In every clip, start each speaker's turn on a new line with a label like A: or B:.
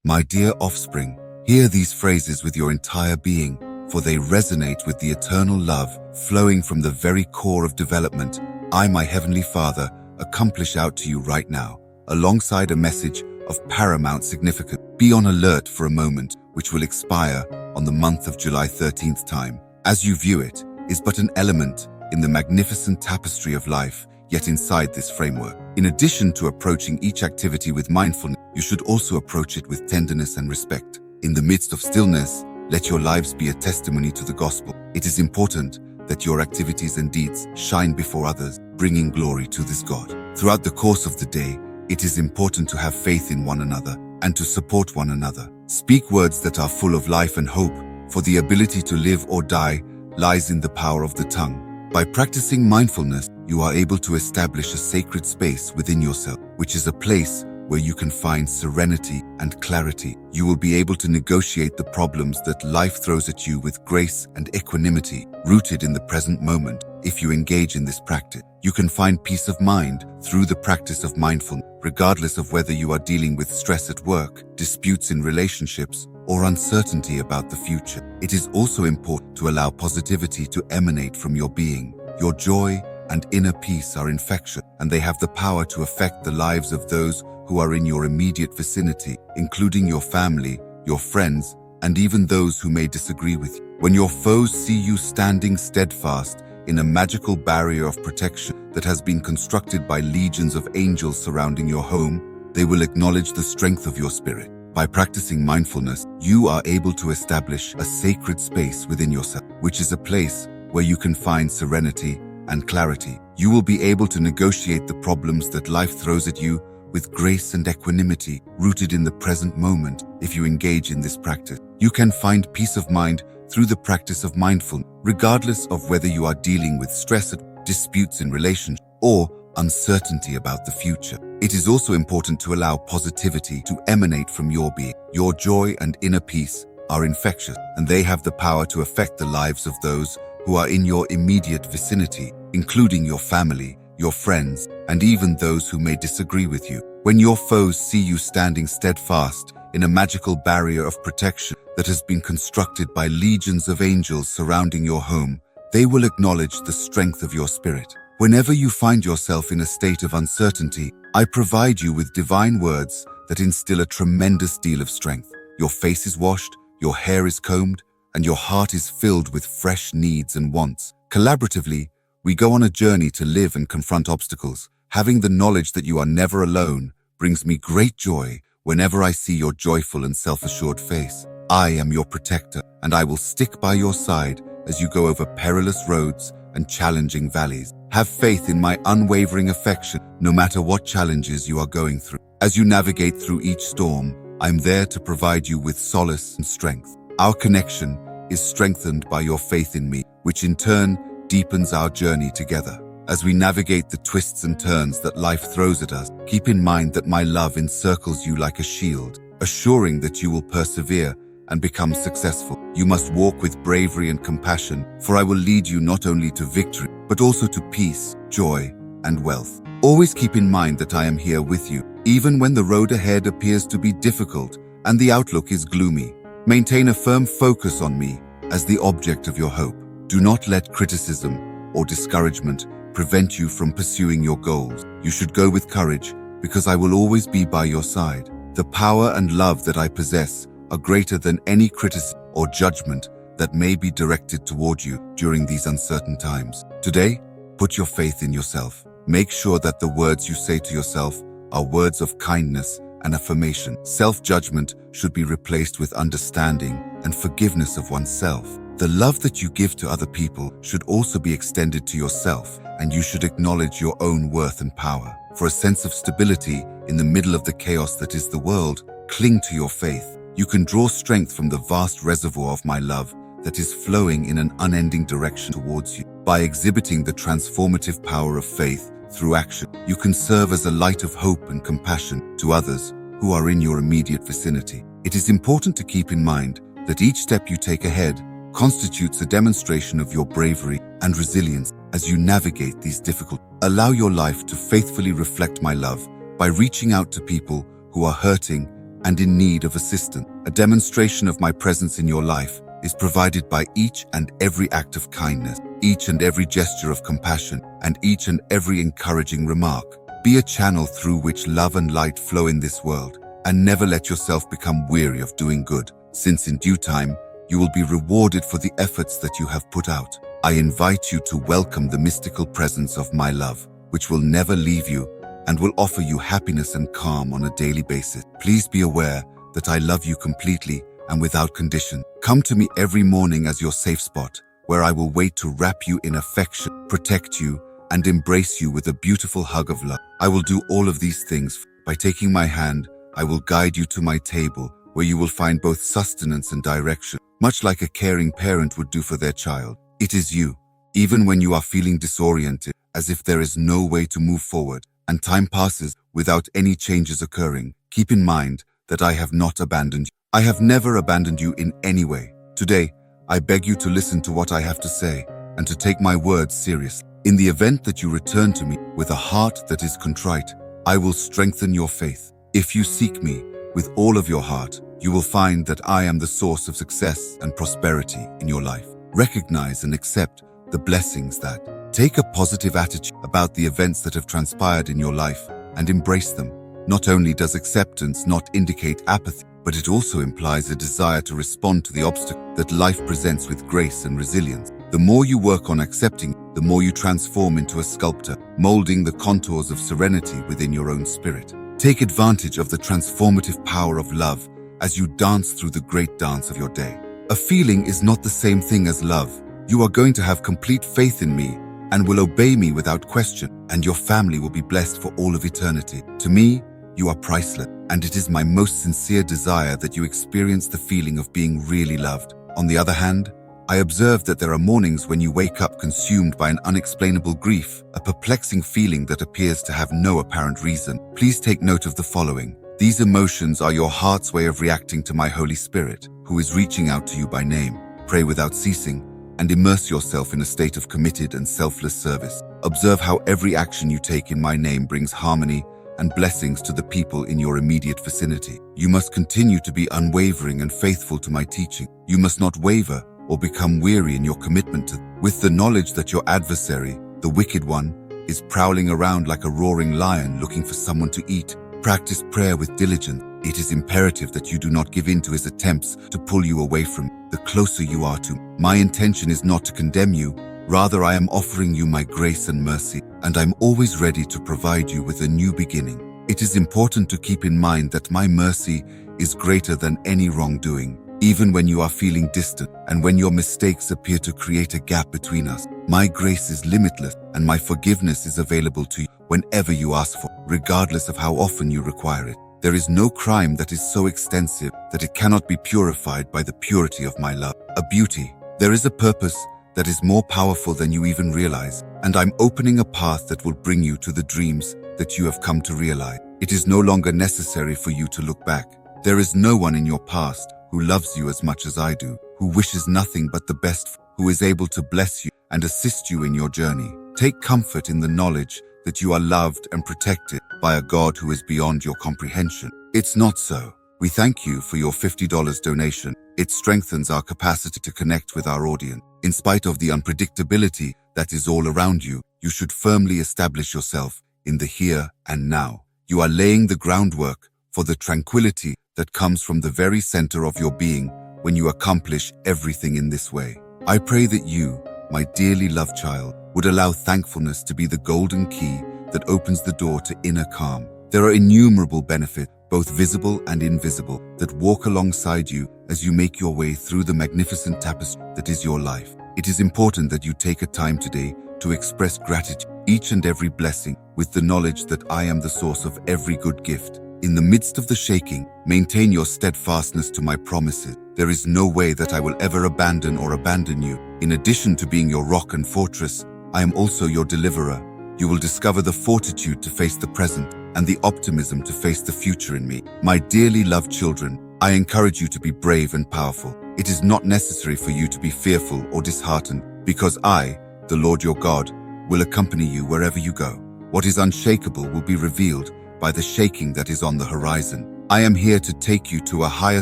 A: My dear offspring, hear these phrases with your entire being, for they resonate with the eternal love flowing from the very core of development I, my Heavenly Father, accomplish out to you right now, alongside a message of paramount significance. Be on alert for a moment, which will expire on the month of July 13th time. As you view it, is but an element in the magnificent tapestry of life, yet inside this framework. In addition to approaching each activity with mindfulness, you should also approach it with tenderness and respect. In the midst of stillness, let your lives be a testimony to the gospel. It is important that your activities and deeds shine before others, bringing glory to this God. Throughout the course of the day, it is important to have faith in one another and to support one another. Speak words that are full of life and hope, for the ability to live or die lies in the power of the tongue. By practicing mindfulness, you are able to establish a sacred space within yourself, which is a place where you can find serenity and clarity. You will be able to negotiate the problems that life throws at you with grace and equanimity, rooted in the present moment. If you engage in this practice, you can find peace of mind through the practice of mindfulness, regardless of whether you are dealing with stress at work, disputes in relationships, or uncertainty about the future. It is also important to allow positivity to emanate from your being. Your joy and inner peace are infectious, and they have the power to affect the lives of those who are in your immediate vicinity, including your family, your friends, and even those who may disagree with you. When your foes see you standing steadfast in a magical barrier of protection that has been constructed by legions of angels surrounding your home, they will acknowledge the strength of your spirit. By practicing mindfulness, you are able to establish a sacred space within yourself, which is a place where you can find serenity and clarity. You will be able to negotiate the problems that life throws at you with grace and equanimity, rooted in the present moment. If you engage in this practice, you can find peace of mind through the practice of mindfulness, regardless of whether you are dealing with stress, disputes in relationships, or uncertainty about the future. It is also important to allow positivity to emanate from your being. Your joy and inner peace are infectious, and they have the power to affect the lives of those who are in your immediate vicinity, including your family, your friends, and even those who may disagree with you. When your foes see you standing steadfast in a magical barrier of protection that has been constructed by legions of angels surrounding your home, they will acknowledge the strength of your spirit. Whenever you find yourself in a state of uncertainty, I provide you with divine words that instill a tremendous deal of strength. Your face is washed, your hair is combed, and your heart is filled with fresh needs and wants. Collaboratively, we go on a journey to live and confront obstacles. Having the knowledge that you are never alone brings me great joy whenever I see your joyful and self-assured face. I am your protector, and I will stick by your side as you go over perilous roads and challenging valleys. Have faith in my unwavering affection, no matter what challenges you are going through. As you navigate through each storm, I'm there to provide you with solace and strength. Our connection is strengthened by your faith in me, which in turn deepens our journey together. As we navigate the twists and turns that life throws at us, keep in mind that my love encircles you like a shield, assuring that you will persevere and become successful. You must walk with bravery and compassion, for I will lead you not only to victory, but also to peace, joy, and wealth. Always keep in mind that I am here with you, even when the road ahead appears to be difficult and the outlook is gloomy. Maintain a firm focus on me as the object of your hope. Do not let criticism or discouragement prevent you from pursuing your goals. You should go with courage, because I will always be by your side. The power and love that I possess are greater than any criticism or judgment that may be directed toward you during these uncertain times. Today, put your faith in yourself. Make sure that the words you say to yourself are words of kindness and affirmation. Self-judgment should be replaced with understanding and forgiveness of oneself. The love that you give to other people should also be extended to yourself, and you should acknowledge your own worth and power. For a sense of stability in the middle of the chaos that is the world, cling to your faith. You can draw strength from the vast reservoir of my love that is flowing in an unending direction towards you. By exhibiting the transformative power of faith through action, you can serve as a light of hope and compassion to others who are in your immediate vicinity. It is important to keep in mind that each step you take ahead constitutes a demonstration of your bravery and resilience as you navigate these difficult. Allow your life to faithfully reflect my love by reaching out to people who are hurting and in need of assistance. A demonstration of my presence in your life is provided by each and every act of kindness, each and every gesture of compassion, and each and every encouraging remark. Be a channel through which love and light flow in this world, and never let yourself become weary of doing good, since in due time, you will be rewarded for the efforts that you have put out. I invite you to welcome the mystical presence of my love, which will never leave you and will offer you happiness and calm on a daily basis. Please be aware that I love you completely and without condition. Come to me every morning as your safe spot, where I will wait to wrap you in affection, protect you, and embrace you with a beautiful hug of love. I will do all of these things. By taking my hand, I will guide you to my table, where you will find both sustenance and direction, much like a caring parent would do for their child. It is you, even when you are feeling disoriented, as if there is no way to move forward, and time passes without any changes occurring. Keep in mind that I have not abandoned you. I have never abandoned you in any way. Today, I beg you to listen to what I have to say and to take my words seriously. In the event that you return to me with a heart that is contrite, I will strengthen your faith. If you seek me with all of your heart, you will find that I am the source of success and prosperity in your life. Recognize and accept the blessings that. Take a positive attitude about the events that have transpired in your life and embrace them. Not only does acceptance not indicate apathy, but it also implies a desire to respond to the obstacle that life presents with grace and resilience. The more you work on accepting, the more you transform into a sculptor, molding the contours of serenity within your own spirit. Take advantage of the transformative power of love as you dance through the great dance of your day. A feeling is not the same thing as love. You are going to have complete faith in me and will obey me without question, and your family will be blessed for all of eternity. To me, you are priceless, and it is my most sincere desire that you experience the feeling of being really loved. On the other hand, I observe that there are mornings when you wake up consumed by an unexplainable grief, a perplexing feeling that appears to have no apparent reason. Please take note of the following. These emotions are your heart's way of reacting to my Holy Spirit, who is reaching out to you by name. Pray without ceasing, and immerse yourself in a state of committed and selfless service. Observe how every action you take in my name brings harmony and blessings to the people in your immediate vicinity. You must continue to be unwavering and faithful to my teaching. You must not waver or become weary in your commitment to, with the knowledge that your adversary, the wicked one, is prowling around like a roaring lion looking for someone to eat. Practice prayer with diligence. It is imperative that you do not give in to his attempts to pull you away from the closer you are to. My intention is not to condemn you, rather I am offering you my grace and mercy, and I'm always ready to provide you with a new beginning. It is important to keep in mind that my mercy is greater than any wrongdoing, even when you are feeling distant and when your mistakes appear to create a gap between us. My grace is limitless, and my forgiveness is available to you whenever you ask for, regardless of how often you require it. There is no crime that is so extensive that it cannot be purified by the purity of my love. A beauty. There is a purpose that is more powerful than you even realize, and I'm opening a path that will bring you to the dreams that you have come to realize. It is no longer necessary for you to look back. There is no one in your past who loves you as much as I do, who wishes nothing but the best, who is able to bless you and assist you in your journey. Take comfort in the knowledge that you are loved and protected by a God who is beyond your comprehension. It's not so. We thank you for your $50 donation. It strengthens our capacity to connect with our audience. In spite of the unpredictability that is all around you, you should firmly establish yourself in the here and now. You are laying the groundwork for the tranquility that comes from the very center of your being when you accomplish everything in this way. I pray that you, my dearly loved child, would allow thankfulness to be the golden key that opens the door to inner calm. There are innumerable benefits, both visible and invisible, that walk alongside you as you make your way through the magnificent tapestry that is your life. It is important that you take a time today to express gratitude, each and every blessing, with the knowledge that I am the source of every good gift. In the midst of the shaking, maintain your steadfastness to my promises. There is no way that I will ever abandon you. In addition to being your rock and fortress, I am also your deliverer. You will discover the fortitude to face the present and the optimism to face the future in me. My dearly loved children, I encourage you to be brave and powerful. It is not necessary for you to be fearful or disheartened, because I, the Lord your God, will accompany you wherever you go. What is unshakable will be revealed by the shaking that is on the horizon. I am here to take you to a higher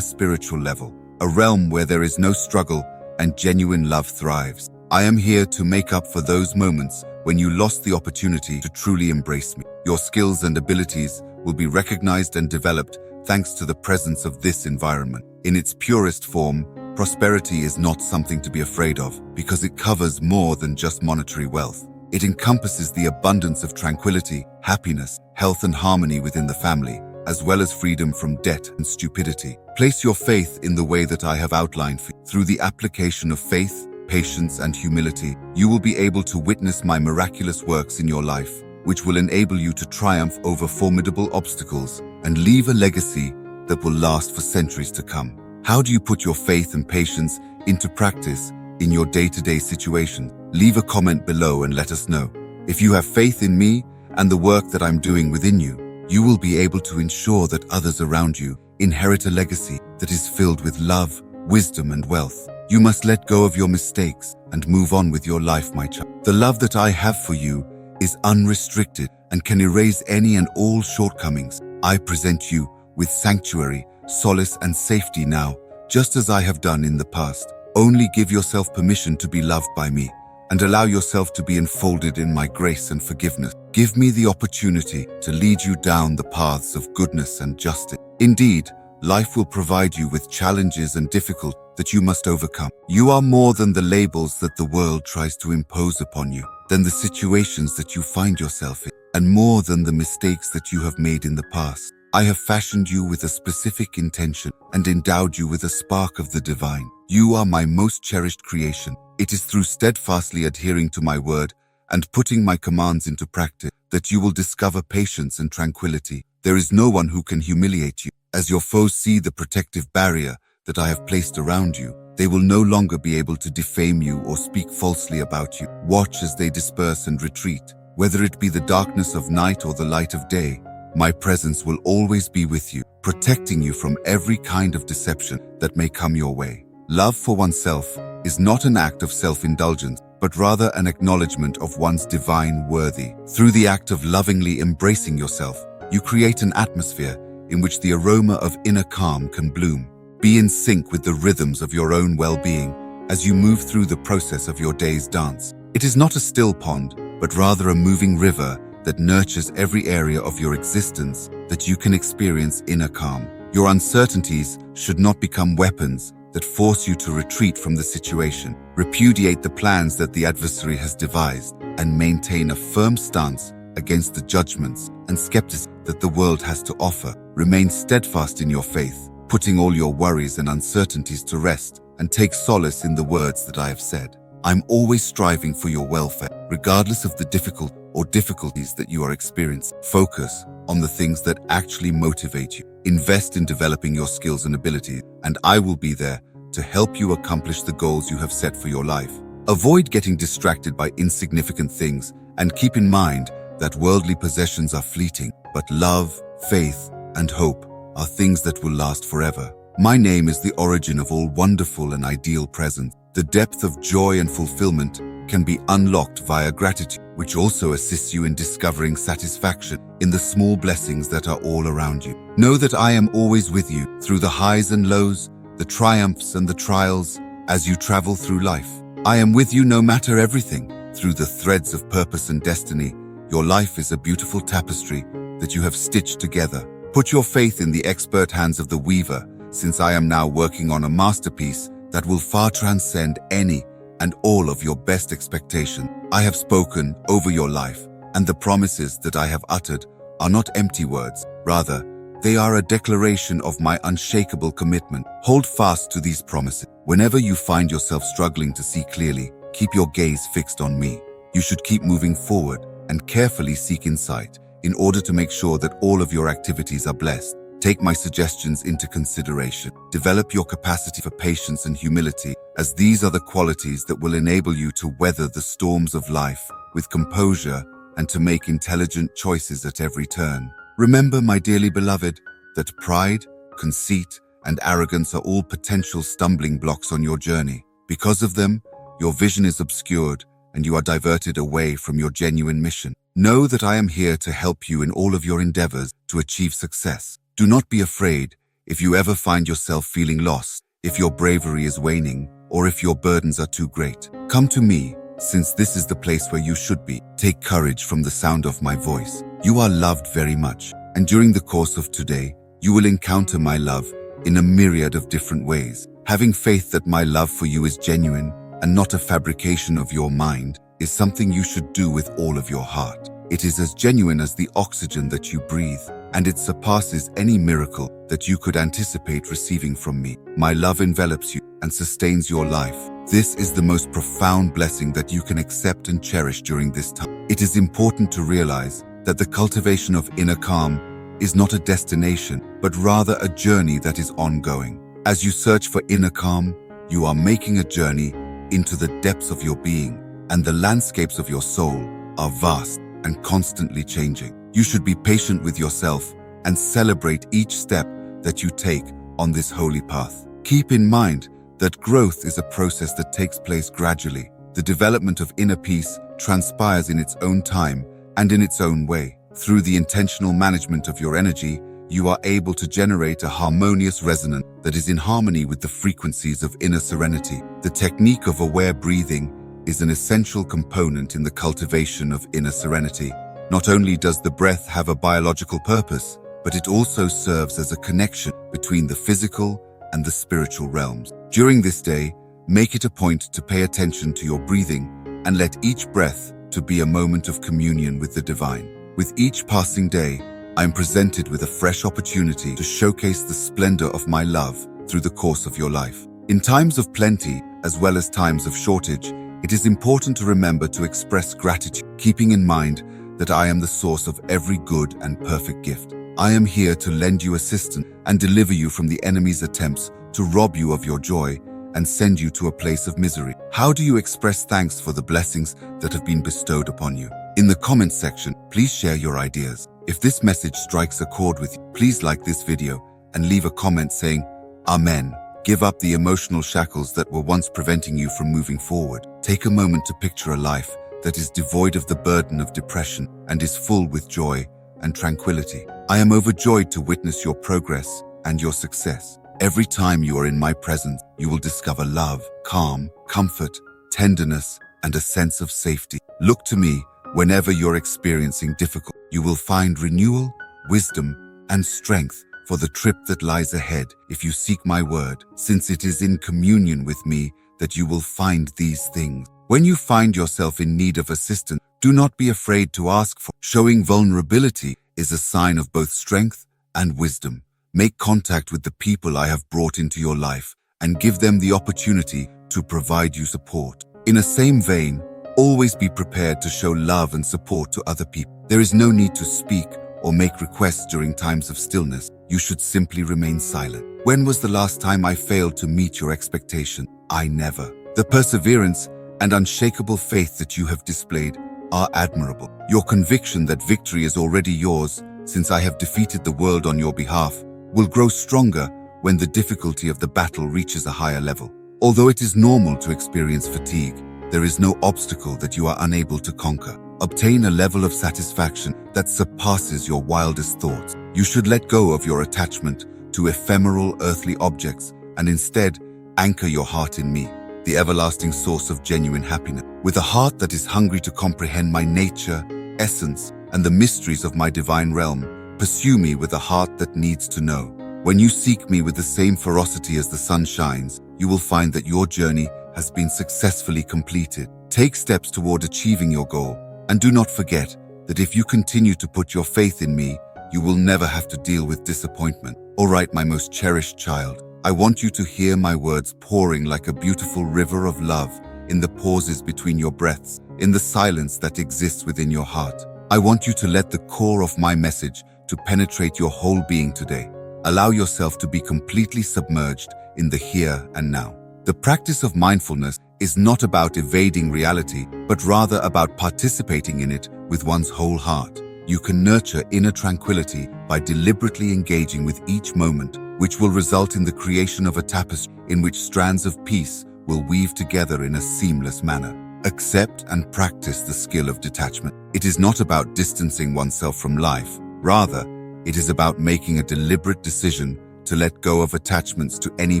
A: spiritual level, a realm where there is no struggle and genuine love thrives. I am here to make up for those moments when you lost the opportunity to truly embrace me. Your skills and abilities will be recognized and developed thanks to the presence of this environment. In its purest form, prosperity is not something to be afraid of because it covers more than just monetary wealth. It encompasses the abundance of tranquility, happiness, health and harmony within the family, as well as freedom from debt and stupidity. Place your faith in the way that I have outlined for you. Through the application of faith, patience and humility, you will be able to witness my miraculous works in your life, which will enable you to triumph over formidable obstacles and leave a legacy that will last for centuries to come. How do you put your faith and patience into practice in your day-to-day situation? Leave a comment below and let us know. If you have faith in me and the work that I'm doing within you, you will be able to ensure that others around you inherit a legacy that is filled with love, wisdom and wealth. You must let go of your mistakes and move on with your life, my child. The love that I have for you is unrestricted and can erase any and all shortcomings. I present you with sanctuary, solace and safety now, just as I have done in the past. Only give yourself permission to be loved by me and allow yourself to be enfolded in my grace and forgiveness. Give me the opportunity to lead you down the paths of goodness and justice. Indeed, life will provide you with challenges and difficulties that you must overcome. You are more than the labels that the world tries to impose upon you, than the situations that you find yourself in, and more than the mistakes that you have made in the past. I have fashioned you with a specific intention and endowed you with a spark of the divine. You are my most cherished creation. It is through steadfastly adhering to my word and putting my commands into practice that you will discover patience and tranquility. There is no one who can humiliate you. As your foes see the protective barrier that I have placed around you, they will no longer be able to defame you or speak falsely about you. Watch as they disperse and retreat. Whether it be the darkness of night or the light of day, my presence will always be with you, protecting you from every kind of deception that may come your way. Love for oneself is not an act of self-indulgence, but rather an acknowledgement of one's divine worthy. Through the act of lovingly embracing yourself, you create an atmosphere in which the aroma of inner calm can bloom. Be in sync with the rhythms of your own well-being as you move through the process of your day's dance. It is not a still pond, but rather a moving river that nurtures every area of your existence that you can experience inner calm. Your uncertainties should not become weapons that force you to retreat from the situation. Repudiate the plans that the adversary has devised and maintain a firm stance against the judgments and skepticism that the world has to offer. Remain steadfast in your faith, putting all your worries and uncertainties to rest, and take solace in the words that I have said. I'm always striving for your welfare, regardless of the difficulties that you are experiencing. Focus on the things that actually motivate you. Invest in developing your skills and abilities, and I will be there to help you accomplish the goals you have set for your life. Avoid getting distracted by insignificant things, and keep in mind that worldly possessions are fleeting, but love, faith, and hope are things that will last forever. My name is the origin of all wonderful and ideal presents. The depth of joy and fulfillment can be unlocked via gratitude, which also assists you in discovering satisfaction in the small blessings that are all around you. Know that I am always with you through the highs and lows, the triumphs and the trials as you travel through life. I am with you no matter everything. Through the threads of purpose and destiny, your life is a beautiful tapestry that you have stitched together. Put your faith in the expert hands of the weaver, since I am now working on a masterpiece that will far transcend any and all of your best expectation. I have spoken over your life, and the promises that I have uttered are not empty words. Rather, they are a declaration of my unshakable commitment. Hold fast to these promises. Whenever you find yourself struggling to see clearly, keep your gaze fixed on me. You should keep moving forward and carefully seek insight in order to make sure that all of your activities are blessed. Take my suggestions into consideration. Develop your capacity for patience and humility, as these are the qualities that will enable you to weather the storms of life with composure and to make intelligent choices at every turn. Remember, my dearly beloved, that pride, conceit, and arrogance are all potential stumbling blocks on your journey. Because of them, your vision is obscured and you are diverted away from your genuine mission. Know that I am here to help you in all of your endeavors to achieve success. Do not be afraid if you ever find yourself feeling lost, if your bravery is waning, or if your burdens are too great. Come to me, since this is the place where you should be. Take courage from the sound of my voice. You are loved very much, and during the course of today, you will encounter my love in a myriad of different ways. Having faith that my love for you is genuine and not a fabrication of your mind is something you should do with all of your heart. It is as genuine as the oxygen that you breathe, and it surpasses any miracle that you could anticipate receiving from me. My love envelops you and sustains your life. This is the most profound blessing that you can accept and cherish during this time. It is important to realize that the cultivation of inner calm is not a destination, but rather a journey that is ongoing. As you search for inner calm, you are making a journey into the depths of your being, and the landscapes of your soul are vast and constantly changing. You should be patient with yourself and celebrate each step that you take on this holy path. Keep in mind that growth is a process that takes place gradually. The development of inner peace transpires in its own time and in its own way. Through the intentional management of your energy, you are able to generate a harmonious resonance that is in harmony with the frequencies of inner serenity. The technique of aware breathing is an essential component in the cultivation of inner serenity. Not only does the breath have a biological purpose, but it also serves as a connection between the physical and the spiritual realms. During this day, make it a point to pay attention to your breathing and let each breath to be a moment of communion with the divine. With each passing day, I am presented with a fresh opportunity to showcase the splendor of my love through the course of your life. In times of plenty, as well as times of shortage, it is important to remember to express gratitude, keeping in mind that I am the source of every good and perfect gift. I am here to lend you assistance and deliver you from the enemy's attempts to rob you of your joy and send you to a place of misery. How do you express thanks for the blessings that have been bestowed upon you? In the comments section, please share your ideas. If this message strikes a chord with you, please like this video and leave a comment saying, Amen. Give up the emotional shackles that were once preventing you from moving forward. Take a moment to picture a life that is devoid of the burden of depression and is full with joy and tranquility. I am overjoyed to witness your progress and your success. Every time you are in my presence, you will discover love, calm, comfort, tenderness, and a sense of safety. Look to me whenever you're experiencing difficulty. You will find renewal, wisdom, and strength for the trip that lies ahead if you seek my word, since it is in communion with me that you will find these things. When you find yourself in need of assistance, do not be afraid to ask for. Showing vulnerability is a sign of both strength and wisdom. Make contact with the people I have brought into your life and give them the opportunity to provide you support. In the same vein, always be prepared to show love and support to other people. There is no need to speak or make requests during times of stillness. You should simply remain silent. When was the last time I failed to meet your expectation? I never. The perseverance and unshakable faith that you have displayed are admirable. Your conviction that victory is already yours, since I have defeated the world on your behalf, will grow stronger when the difficulty of the battle reaches a higher level. Although it is normal to experience fatigue, there is no obstacle that you are unable to conquer. Obtain a level of satisfaction that surpasses your wildest thoughts. You should let go of your attachment to ephemeral earthly objects and instead anchor your heart in me, the everlasting source of genuine happiness. With a heart that is hungry to comprehend my nature, essence, and the mysteries of my divine realm, pursue me with a heart that needs to know. When you seek me with the same ferocity as the sun shines, you will find that your journey has been successfully completed. Take steps toward achieving your goal, and do not forget that if you continue to put your faith in me, you will never have to deal with disappointment. All right, my most cherished child, I want you to hear my words pouring like a beautiful river of love in the pauses between your breaths, in the silence that exists within your heart. I want you to let the core of my message to penetrate your whole being today. Allow yourself to be completely submerged in the here and now. The practice of mindfulness is not about evading reality, but rather about participating in it with one's whole heart. You can nurture inner tranquility by deliberately engaging with each moment, which will result in the creation of a tapestry in which strands of peace will weave together in a seamless manner. Accept and practice the skill of detachment. It is not about distancing oneself from life. Rather, It is about making a deliberate decision to let go of attachments to any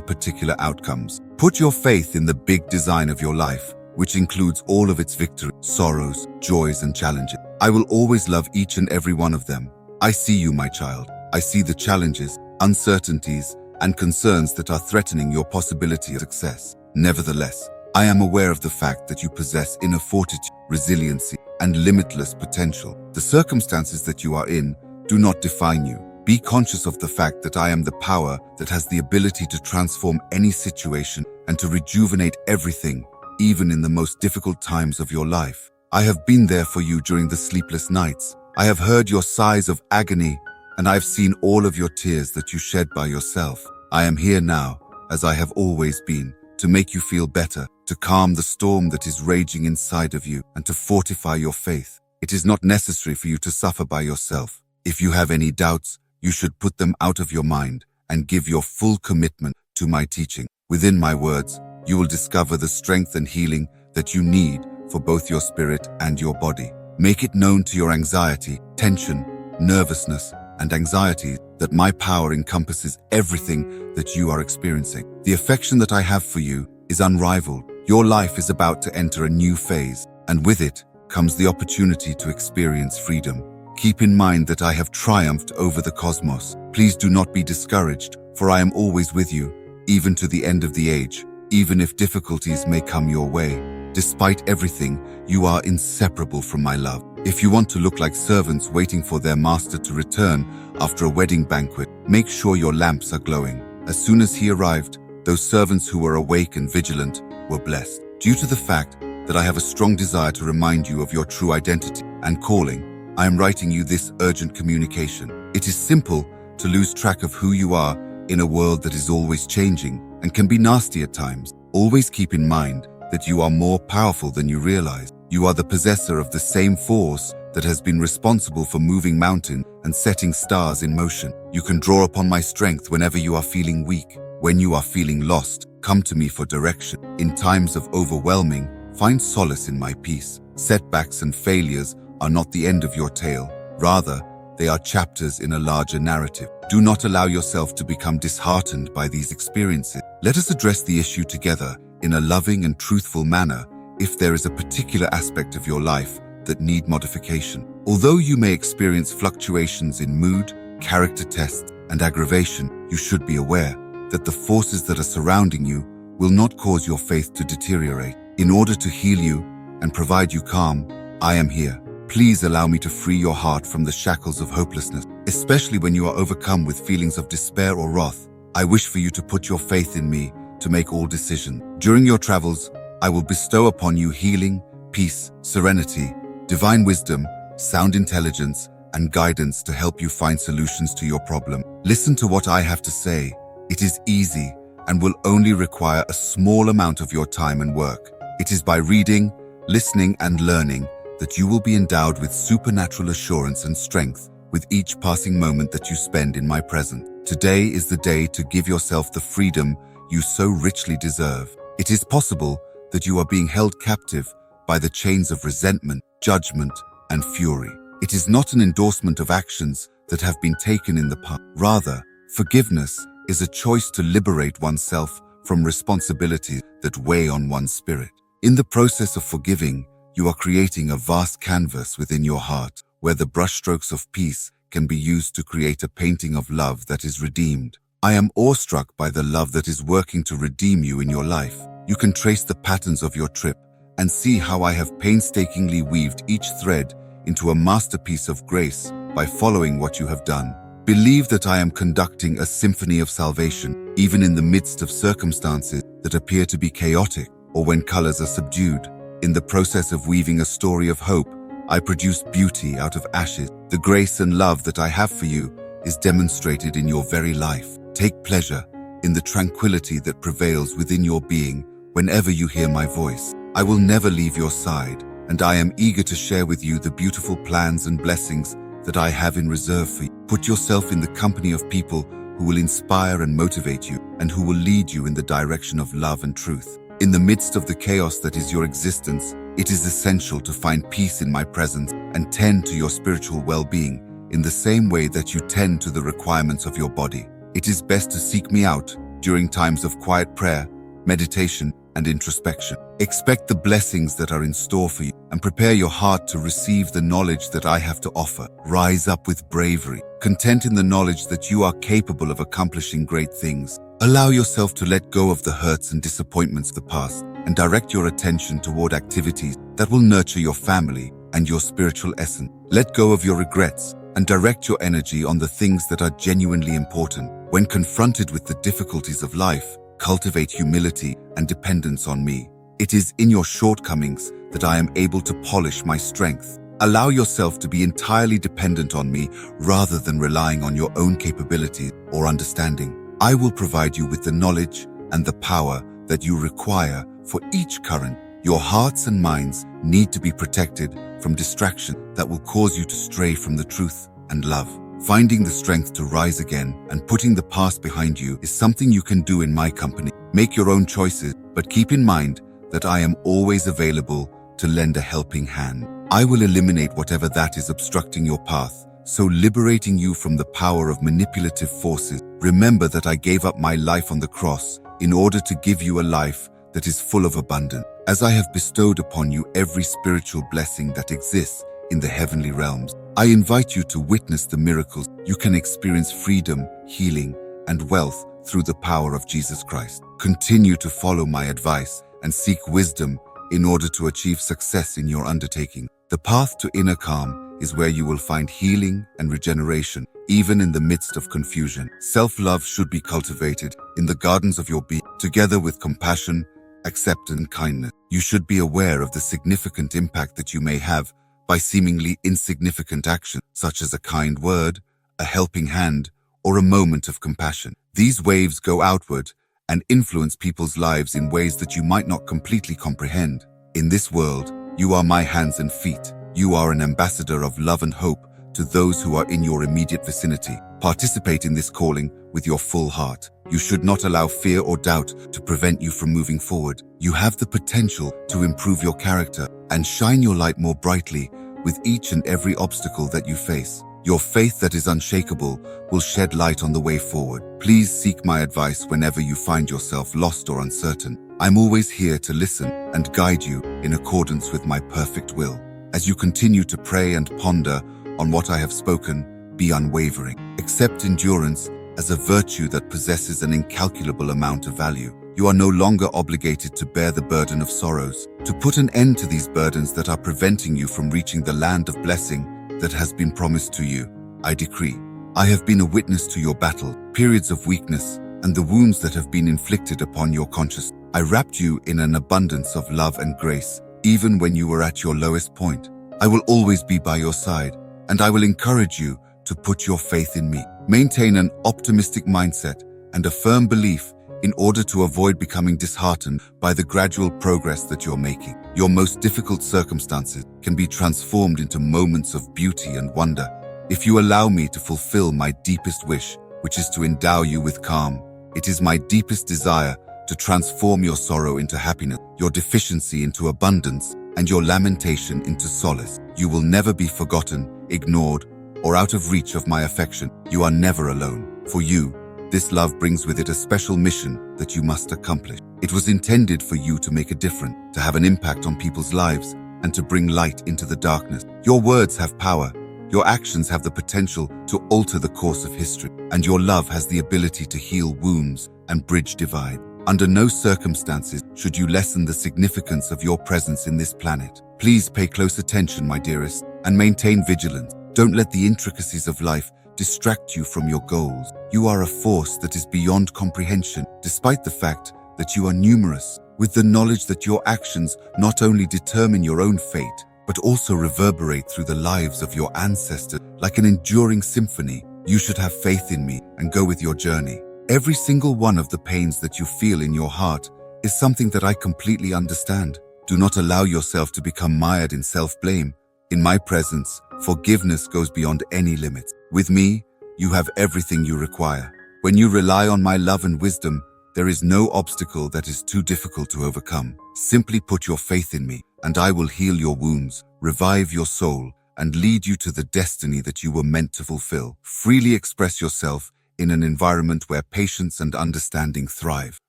A: particular outcomes. Put your faith in the big design of your life, which includes all of its victories, sorrows, joys, and challenges. I will always love each and every one of them. I see you, my child. I see the challenges, uncertainties, and concerns that are threatening your possibility of success. Nevertheless, I am aware of the fact that you possess inner fortitude, resiliency, and limitless potential. The circumstances that you are in do not define you. Be conscious of the fact that I am the power that has the ability to transform any situation and to rejuvenate everything, even in the most difficult times of your life. I have been there for you during the sleepless nights. I have heard your sighs of agony, and I have seen all of your tears that you shed by yourself. I am here now, as I have always been, to make you feel better, to calm the storm that is raging inside of you, and to fortify your faith. It is not necessary for you to suffer by yourself. If you have any doubts, you should put them out of your mind and give your full commitment to my teaching. Within my words, you will discover the strength and healing that you need for both your spirit and your body. Make it known to your anxiety, tension, nervousness, and anxiety that my power encompasses everything that you are experiencing. The affection that I have for you is unrivaled. Your life is about to enter a new phase, and with it comes the opportunity to experience freedom. Keep in mind that I have triumphed over the cosmos. Please do not be discouraged, for I am always with you, even to the end of the age, even if difficulties may come your way. Despite everything, you are inseparable from my love. If you want to look like servants waiting for their master to return after a wedding banquet, make sure your lamps are glowing. As soon as he arrived, those servants who were awake and vigilant were blessed. Due to the fact that I have a strong desire to remind you of your true identity and calling, I am writing you this urgent communication. It is simple to lose track of who you are in a world that is always changing and can be nasty at times. Always keep in mind that you are more powerful than you realize. You are the possessor of the same force that has been responsible for moving mountains and setting stars in motion. You can draw upon my strength whenever you are feeling weak. When you are feeling lost, come to me for direction. In times of overwhelming, find solace in my peace. Setbacks and failures are not the end of your tale. Rather, they are chapters in a larger narrative. Do not allow yourself to become disheartened by these experiences. Let us address the issue together in a loving and truthful manner if there is a particular aspect of your life that need modification. Although you may experience fluctuations in mood, character tests, and aggravation, you should be aware that the forces that are surrounding you will not cause your faith to deteriorate. In order to heal you and provide you calm, I am here. Please allow me to free your heart from the shackles of hopelessness, especially when you are overcome with feelings of despair or wrath. I wish for you to put your faith in me to make all decisions. During your travels, I will bestow upon you healing, peace, serenity, divine wisdom, sound intelligence, and guidance to help you find solutions to your problem. Listen to what I have to say. It is easy and will only require a small amount of your time and work. It is by reading, listening, and learning that you will be endowed with supernatural assurance and strength with each passing moment that you spend in my presence. Today is the day to give yourself the freedom you so richly deserve. It is possible that you are being held captive by the chains of resentment, judgment, and fury. It is not an endorsement of actions that have been taken in the past. Rather, forgiveness is a choice to liberate oneself from responsibilities that weigh on one's spirit. In the process of forgiving, you are creating a vast canvas within your heart where the brushstrokes of peace can be used to create a painting of love that is redeemed. I am awestruck by the love that is working to redeem you in your life. You can trace the patterns of your trip and see how I have painstakingly weaved each thread into a masterpiece of grace by following what you have done. Believe that I am conducting a symphony of salvation, even in the midst of circumstances that appear to be chaotic or when colors are subdued. In the process of weaving a story of hope, I produce beauty out of ashes. The grace and love that I have for you is demonstrated in your very life. Take pleasure in the tranquility that prevails within your being whenever you hear my voice. I will never leave your side, and I am eager to share with you the beautiful plans and blessings that I have in reserve for you. Put yourself in the company of people who will inspire and motivate you and who will lead you in the direction of love and truth. In the midst of the chaos that is your existence, it is essential to find peace in my presence and tend to your spiritual well-being in the same way that you tend to the requirements of your body. It is best to seek me out during times of quiet prayer, meditation, and introspection. Expect the blessings that are in store for you and prepare your heart to receive the knowledge that I have to offer. Rise up with bravery, content in the knowledge that you are capable of accomplishing great things. Allow yourself to let go of the hurts and disappointments of the past and direct your attention toward activities that will nurture your family and your spiritual essence. Let go of your regrets and direct your energy on the things that are genuinely important. When confronted with the difficulties of life, cultivate humility and dependence on me. It is in your shortcomings that I am able to polish my strength. Allow yourself to be entirely dependent on me rather than relying on your own capabilities or understanding. I will provide you with the knowledge and the power that you require for each current. Your hearts and minds need to be protected from distraction that will cause you to stray from the truth and love. Finding the strength to rise again and putting the past behind you is something you can do in my company. Make your own choices, but keep in mind that I am always available to lend a helping hand. I will eliminate whatever that is obstructing your path, so liberating you from the power of manipulative forces. Remember that I gave up my life on the cross in order to give you a life that is full of abundance. As I have bestowed upon you every spiritual blessing that exists in the heavenly realms, I invite you to witness the miracles. You can experience freedom, healing, and wealth through the power of Jesus Christ. Continue to follow my advice and seek wisdom in order to achieve success in your undertaking. The path to inner calm is where you will find healing and regeneration, even in the midst of confusion. Self-love should be cultivated in the gardens of your being, together with compassion, acceptance, and kindness. You should be aware of the significant impact that you may have by seemingly insignificant action, such as a kind word, a helping hand, or a moment of compassion. These waves go outward and influence people's lives in ways that you might not completely comprehend. In this world, you are my hands and feet. You are an ambassador of love and hope to those who are in your immediate vicinity. Participate in this calling with your full heart. You should not allow fear or doubt to prevent you from moving forward. You have the potential to improve your character and shine your light more brightly with each and every obstacle that you face. Your faith that is unshakable will shed light on the way forward. Please seek my advice whenever you find yourself lost or uncertain. I'm always here to listen and guide you in accordance with my perfect will. As you continue to pray and ponder on what I have spoken, be unwavering. Accept endurance as a virtue that possesses an incalculable amount of value. You are no longer obligated to bear the burden of sorrows. To put an end to these burdens that are preventing you from reaching the land of blessing that has been promised to you, I decree, I have been a witness to your battle, periods of weakness, and the wounds that have been inflicted upon your conscience. I wrapped you in an abundance of love and grace, even when you were at your lowest point. I will always be by your side, and I will encourage you to put your faith in me. Maintain an optimistic mindset and a firm belief in order to avoid becoming disheartened by the gradual progress that you're making. Your most difficult circumstances can be transformed into moments of beauty and wonder if you allow me to fulfill my deepest wish, which is to endow you with calm. It is my deepest desire to transform your sorrow into happiness, your deficiency into abundance, and your lamentation into solace. You will never be forgotten, ignored, or out of reach of my affection. You are never alone. For you, this love brings with it a special mission that you must accomplish. It was intended for you to make a difference, to have an impact on people's lives, and to bring light into the darkness. Your words have power. Your actions have the potential to alter the course of history, and your love has the ability to heal wounds and bridge divides. Under no circumstances should you lessen the significance of your presence in this planet. Please pay close attention, my dearest, and maintain vigilance. Don't let the intricacies of life distract you from your goals. You are a force that is beyond comprehension, despite the fact that you are numerous. With the knowledge that your actions not only determine your own fate, but also reverberate through the lives of your ancestors like an enduring symphony, you should have faith in me and go with your journey. Every single one of the pains that you feel in your heart is something that I completely understand. Do not allow yourself to become mired in self-blame. In my presence, forgiveness goes beyond any limits. With me, you have everything you require. When you rely on my love and wisdom, there is no obstacle that is too difficult to overcome. Simply put your faith in me, and I will heal your wounds, revive your soul, and lead you to the destiny that you were meant to fulfill. Freely express yourself in an environment where patience and understanding thrive,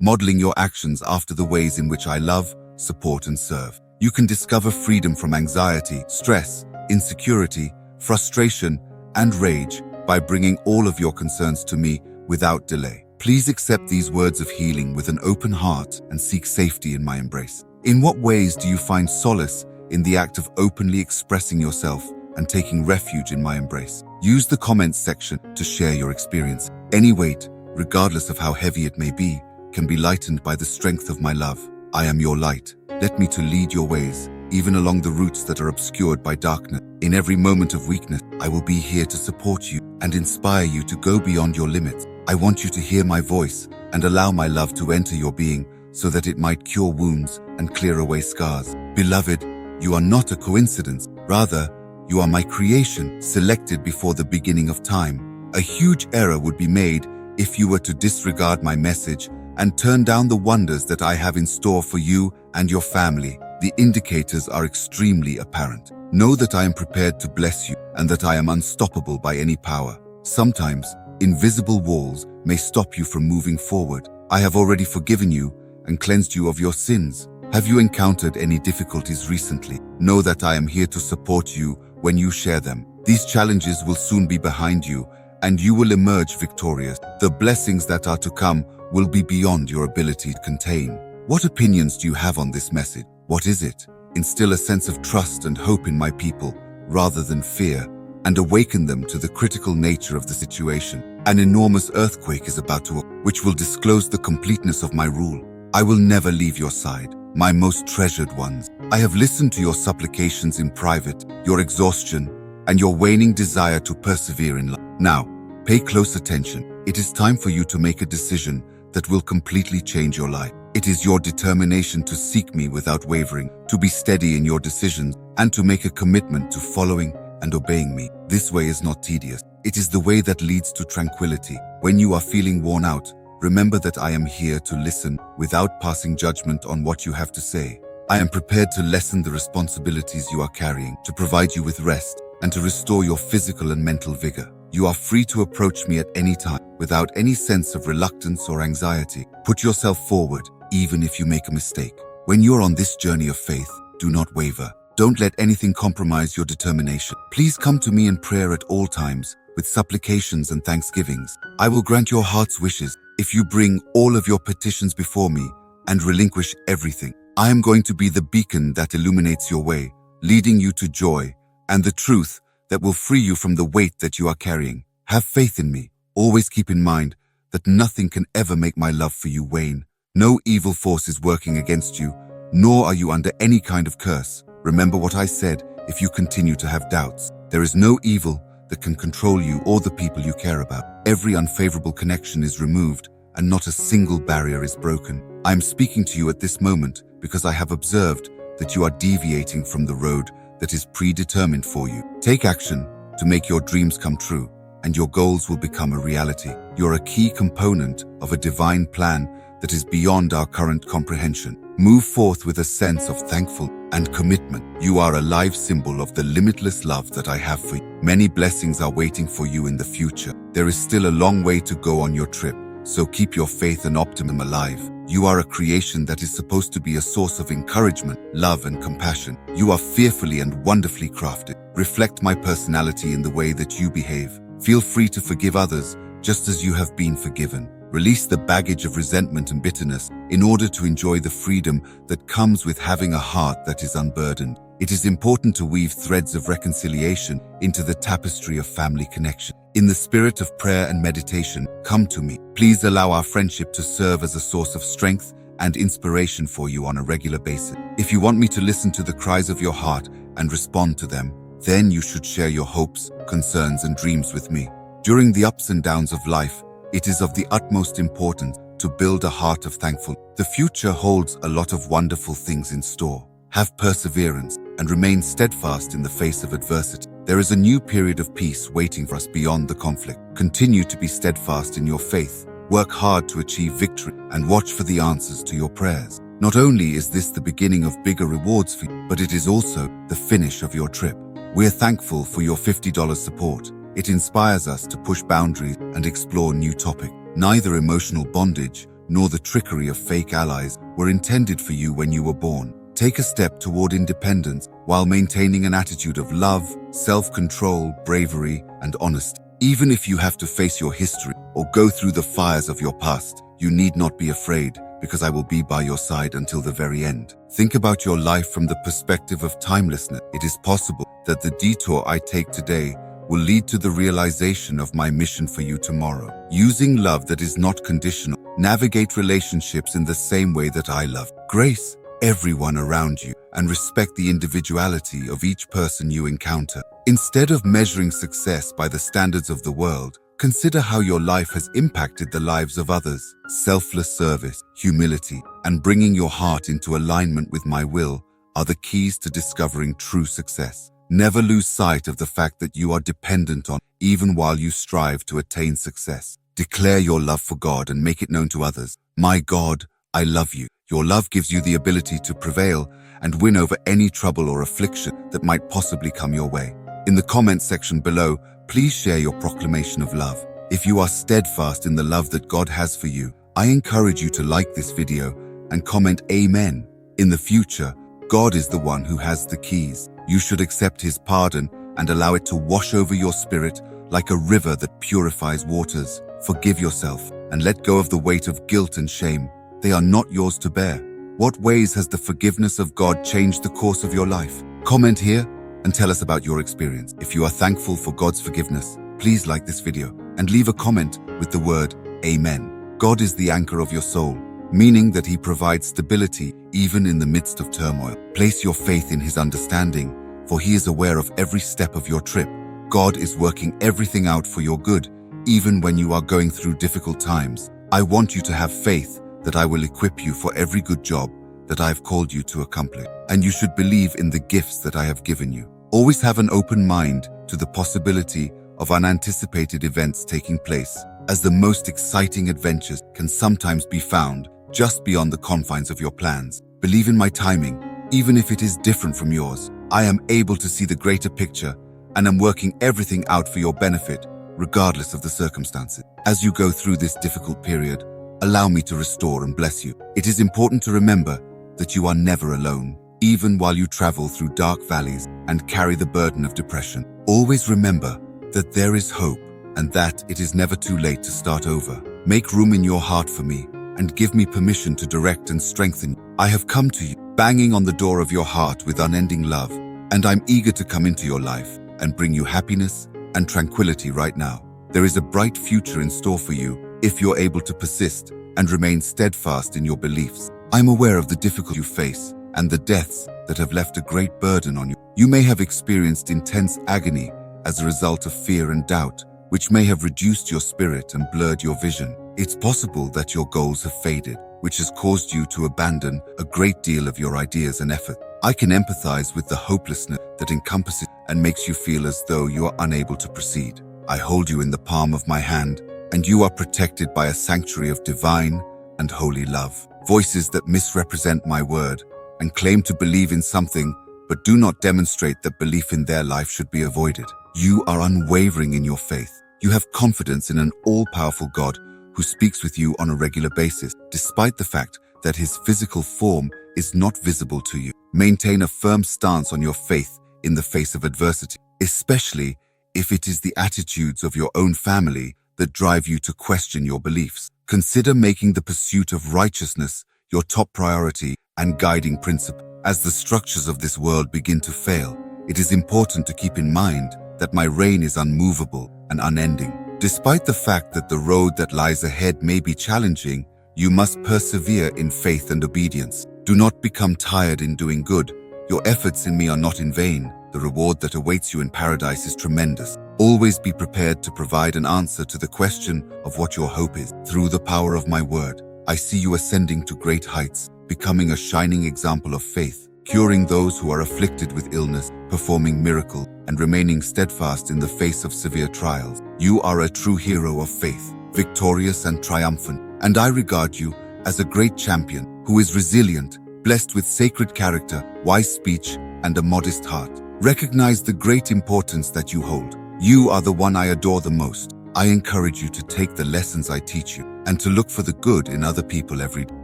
A: modeling your actions after the ways in which I love, support, and serve. You can discover freedom from anxiety, stress, insecurity, frustration, and rage by bringing all of your concerns to me without delay. Please accept these words of healing with an open heart and seek safety in my embrace. In what ways do you find solace in the act of openly expressing yourself and taking refuge in my embrace? Use the comments section to share your experience. Any weight, regardless of how heavy it may be, can be lightened by the strength of my love. I am your light. Let me to lead your ways, even along the routes that are obscured by darkness. In every moment of weakness, I will be here to support you and inspire you to go beyond your limits. I want you to hear my voice and allow my love to enter your being so that it might cure wounds and clear away scars. Beloved, you are not a coincidence. Rather, you are my creation, selected before the beginning of time. A huge error would be made if you were to disregard my message and turn down the wonders that I have in store for you and your family. The indicators are extremely apparent. Know that I am prepared to bless you and that I am unstoppable by any power. Sometimes, invisible walls may stop you from moving forward. I have already forgiven you and cleansed you of your sins. Have you encountered any difficulties recently? Know that I am here to support you when you share them. These challenges will soon be behind you and you will emerge victorious. The blessings that are to come will be beyond your ability to contain. What opinions do you have on this message? What is it? Instill a sense of trust and hope in my people rather than fear, and awaken them to the critical nature of the situation. An enormous earthquake is about to occur, which will disclose the completeness of my rule. I will never leave your side, my most treasured ones. I have listened to your supplications in private, your exhaustion, and your waning desire to persevere in life. Now, pay close attention. It is time for you to make a decision that will completely change your life. It is your determination to seek me without wavering, to be steady in your decisions, and to make a commitment to following and obeying me. This way is not tedious. It is the way that leads to tranquility. When you are feeling worn out, remember that I am here to listen without passing judgment on what you have to say. I am prepared to lessen the responsibilities you are carrying, to provide you with rest, and to restore your physical and mental vigor. You are free to approach me at any time, without any sense of reluctance or anxiety. Put yourself forward, even if you make a mistake. When you're on this journey of faith, do not waver. Don't let anything compromise your determination. Please come to me in prayer at all times, with supplications and thanksgivings. I will grant your heart's wishes if you bring all of your petitions before me and relinquish everything. I am going to be the beacon that illuminates your way, leading you to joy and the truth that will free you from the weight that you are carrying. Have faith in me. Always keep in mind that nothing can ever make my love for you wane. No evil force is working against you, nor are you under any kind of curse. Remember what I said if you continue to have doubts. There is no evil that can control you or the people you care about. Every unfavorable connection is removed and not a single barrier is broken. I am speaking to you at this moment because I have observed that you are deviating from the road that is predetermined for you. Take action to make your dreams come true, and your goals will become a reality. You're a key component of a divine plan that is beyond our current comprehension. Move forth with a sense of thankfulness and commitment. You are a live symbol of the limitless love that I have for you. Many blessings are waiting for you in the future. There is still a long way to go on your trip, so keep your faith and optimism alive. You are a creation that is supposed to be a source of encouragement, love, and compassion. You are fearfully and wonderfully crafted. Reflect my personality in the way that you behave. Feel free to forgive others just as you have been forgiven. Release the baggage of resentment and bitterness in order to enjoy the freedom that comes with having a heart that is unburdened. It is important to weave threads of reconciliation into the tapestry of family connection. In the spirit of prayer and meditation, come to me. Please allow our friendship to serve as a source of strength and inspiration for you on a regular basis. If you want me to listen to the cries of your heart and respond to them, then you should share your hopes, concerns, and dreams with me. During the ups and downs of life, it is of the utmost importance to build a heart of thankfulness. The future holds a lot of wonderful things in store. Have perseverance and remain steadfast in the face of adversity. There is a new period of peace waiting for us beyond the conflict. Continue to be steadfast in your faith, work hard to achieve victory, and watch for the answers to your prayers. Not only is this the beginning of bigger rewards for you, but it is also the finish of your trip. We're thankful for your $50 support. It inspires us to push boundaries and explore new topics. Neither emotional bondage nor the trickery of fake allies were intended for you when you were born. Take a step toward independence while maintaining an attitude of love, self-control, bravery, and honesty. Even if you have to face your history or go through the fires of your past, you need not be afraid, because I will be by your side until the very end. Think about your life from the perspective of timelessness. It is possible that the detour I take today will lead to the realization of my mission for you tomorrow. Using love that is not conditional, navigate relationships in the same way that I love. Grace everyone around you and respect the individuality of each person you encounter. Instead of measuring success by the standards of the world, consider how your life has impacted the lives of others. Selfless service, humility, and bringing your heart into alignment with my will are the keys to discovering true success. Never lose sight of the fact that you are dependent on, even while you strive to attain success. Declare your love for God and make it known to others. My God, I love you. Your love gives you the ability to prevail and win over any trouble or affliction that might possibly come your way. In the comments section below, please share your proclamation of love. If you are steadfast in the love that God has for you, I encourage you to like this video and comment Amen. In the future, God is the one who has the keys. You should accept His pardon and allow it to wash over your spirit like a river that purifies waters. Forgive yourself and let go of the weight of guilt and shame. They are not yours to bear. What ways has the forgiveness of God changed the course of your life? Comment here and tell us about your experience. If you are thankful for God's forgiveness, please like this video and leave a comment with the word Amen. God is the anchor of your soul, meaning that He provides stability even in the midst of turmoil. Place your faith in His understanding, for He is aware of every step of your trip. God is working everything out for your good, even when you are going through difficult times. I want you to have faith that I will equip you for every good job that I have called you to accomplish. And you should believe in the gifts that I have given you. Always have an open mind to the possibility of unanticipated events taking place, as the most exciting adventures can sometimes be found just beyond the confines of your plans. Believe in my timing, even if it is different from yours. I am able to see the greater picture and am working everything out for your benefit, regardless of the circumstances. As you go through this difficult period, allow me to restore and bless you. It is important to remember that you are never alone, even while you travel through dark valleys and carry the burden of depression. Always remember that there is hope and that it is never too late to start over. Make room in your heart for me and give me permission to direct and strengthen you. I have come to you, banging on the door of your heart with unending love, and I'm eager to come into your life and bring you happiness and tranquility right now. There is a bright future in store for you if you're able to persist and remain steadfast in your beliefs. I'm aware of the difficulty you face and the deaths that have left a great burden on you. You may have experienced intense agony as a result of fear and doubt, which may have reduced your spirit and blurred your vision. It's possible that your goals have faded, which has caused you to abandon a great deal of your ideas and effort. I can empathize with the hopelessness that encompasses and makes you feel as though you are unable to proceed. I hold you in the palm of my hand, and you are protected by a sanctuary of divine and holy love. Voices that misrepresent my word and claim to believe in something but do not demonstrate that belief in their life should be avoided. You are unwavering in your faith. You have confidence in an all-powerful God who speaks with you on a regular basis, despite the fact that His physical form is not visible to you. Maintain a firm stance on your faith in the face of adversity, especially if it is the attitudes of your own family that drive you to question your beliefs. Consider making the pursuit of righteousness your top priority and guiding principle. As the structures of this world begin to fail, it is important to keep in mind that my reign is unmovable and unending. Despite the fact that the road that lies ahead may be challenging, you must persevere in faith and obedience. Do not become tired in doing good. Your efforts in me are not in vain. The reward that awaits you in paradise is tremendous. Always be prepared to provide an answer to the question of what your hope is. Through the power of my word, I see you ascending to great heights, becoming a shining example of faith, curing those who are afflicted with illness, performing miracles, and remaining steadfast in the face of severe trials. You are a true hero of faith, victorious and triumphant, and I regard you as a great champion who is resilient, blessed with sacred character, wise speech, and a modest heart. Recognize the great importance that you hold. You are the one I adore the most. I encourage you to take the lessons I teach you and to look for the good in other people every day.